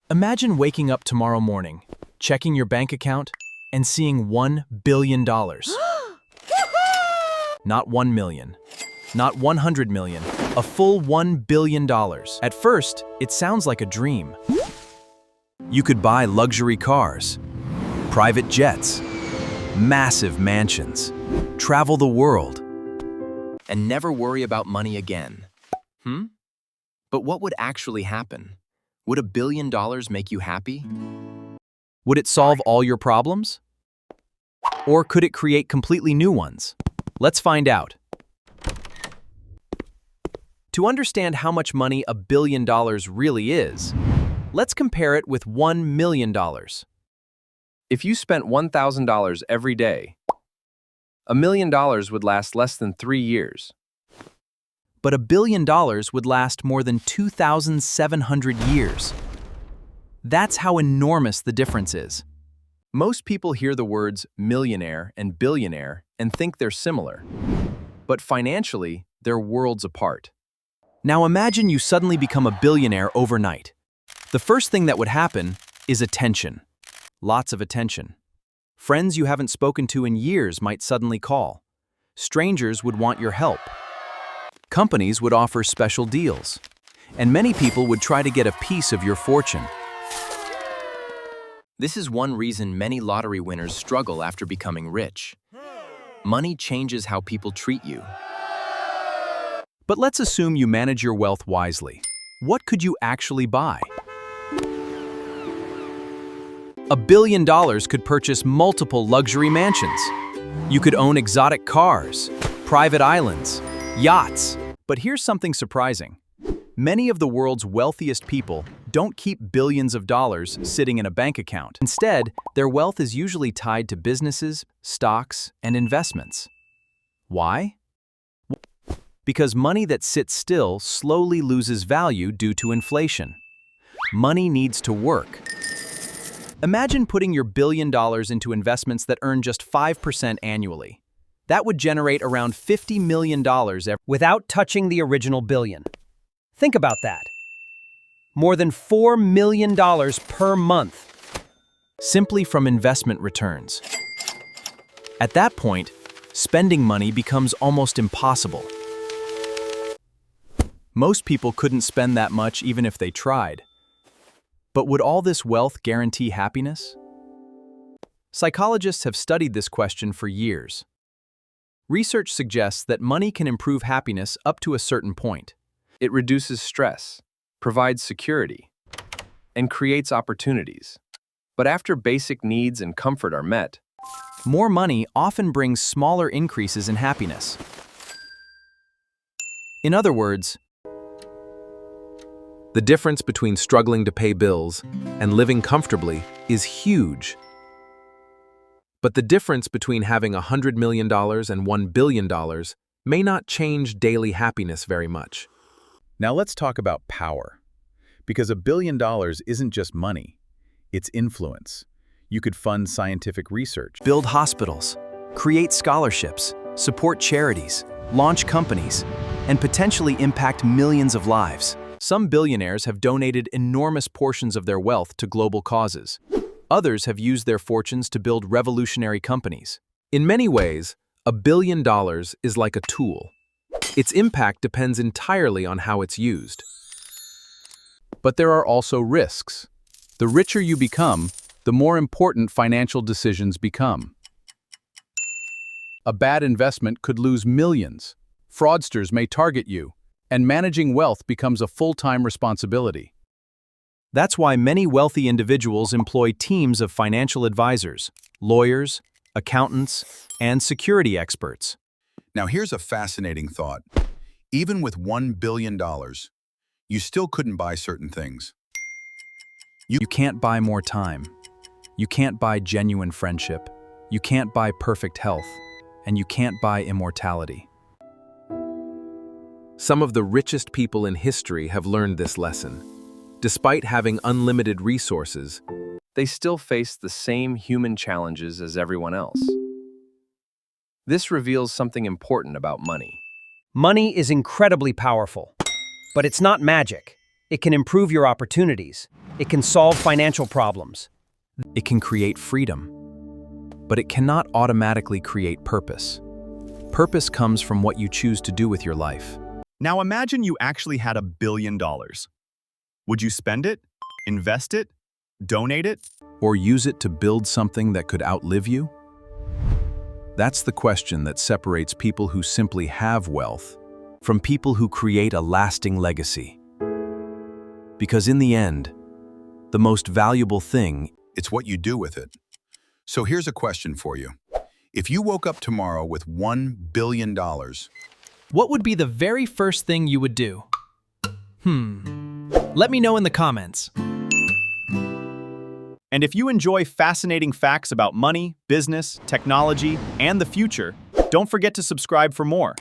Imagine waking up tomorrow morning, checking your bank account, and seeing $1 billion. Not 1 million, not 100 million, a full $1 billion. At first, it sounds like a dream. You could buy luxury cars, private jets, massive mansions, travel the world, and never worry about money again. But what would actually happen? Would $1 billion make you happy? Would it solve all your problems? Or could it create completely new ones? Let's find out. To understand how much money $1 billion really is, let's compare it with $1 million. If you spent $1,000 every day, $1 million would last less than 3 years. But $1 billion would last more than 2,700 years. That's how enormous the difference is. Most people hear the words millionaire and billionaire and think they're similar. But financially, they're worlds apart. Now imagine you suddenly become a billionaire overnight. The first thing that would happen is attention. Lots of attention. Friends you haven't spoken to in years might suddenly call. Strangers would want your help. Companies would offer special deals. And many people would try to get a piece of your fortune. This is one reason many lottery winners struggle after becoming rich. Money changes how people treat you. But let's assume you manage your wealth wisely. What could you actually buy? $1 billion could purchase multiple luxury mansions. You could own exotic cars, private islands, yachts. But here's something surprising. Many of the world's wealthiest people don't keep billions of dollars sitting in a bank account. Instead, their wealth is usually tied to businesses, stocks, and investments. Why? Because money that sits still slowly loses value due to inflation. Money needs to work. Imagine putting your $1 billion into investments that earn just 5% annually. That would generate around $50 million without touching the original billion. Think about that. More than $4 million per month. Simply from investment returns. At that point, spending money becomes almost impossible. Most people couldn't spend that much even if they tried. But would all this wealth guarantee happiness? Psychologists have studied this question for years. Research suggests that money can improve happiness up to a certain point. It reduces stress, provides security, and creates opportunities. But after basic needs and comfort are met, more money often brings smaller increases in happiness. In other words, the difference between struggling to pay bills and living comfortably is huge. But the difference between having $100 million and $1 billion may not change daily happiness very much. Now let's talk about power. Because $1 billion isn't just money, it's influence. You could fund scientific research, Build hospitals, create scholarships, support charities, launch companies, and potentially impact millions of lives. Some billionaires have donated enormous portions of their wealth to global causes. Others have used their fortunes to build revolutionary companies. In many ways, $1 billion is like a tool. Its impact depends entirely on how it's used. But there are also risks. The richer you become, the more important financial decisions become. A bad investment could lose millions. Fraudsters may target you, and managing wealth becomes a full-time responsibility. That's why many wealthy individuals employ teams of financial advisors, lawyers, accountants, and security experts. Now here's a fascinating thought. Even with $1 billion, you still couldn't buy certain things. You can't buy more time. You can't buy genuine friendship. You can't buy perfect health. And you can't buy immortality. Some of the richest people in history have learned this lesson. Despite having unlimited resources, they still face the same human challenges as everyone else. This reveals something important about money. Money is incredibly powerful, but it's not magic. It can improve your opportunities, It can solve financial problems. It can create freedom. But it cannot automatically create purpose. Purpose comes from what you choose to do with your life. Now imagine you actually had $1 billion. Would you spend it? Invest it? Donate it? Or use it to build something that could outlive you? That's the question that separates people who simply have wealth from people who create a lasting legacy. Because in the end, the most valuable thing, It's what you do with it. So here's a question for you. If you woke up tomorrow with $1 billion, What would be the very first thing you would do? Let me know in the comments. And if you enjoy fascinating facts about money, business, technology, and the future, don't forget to subscribe for more.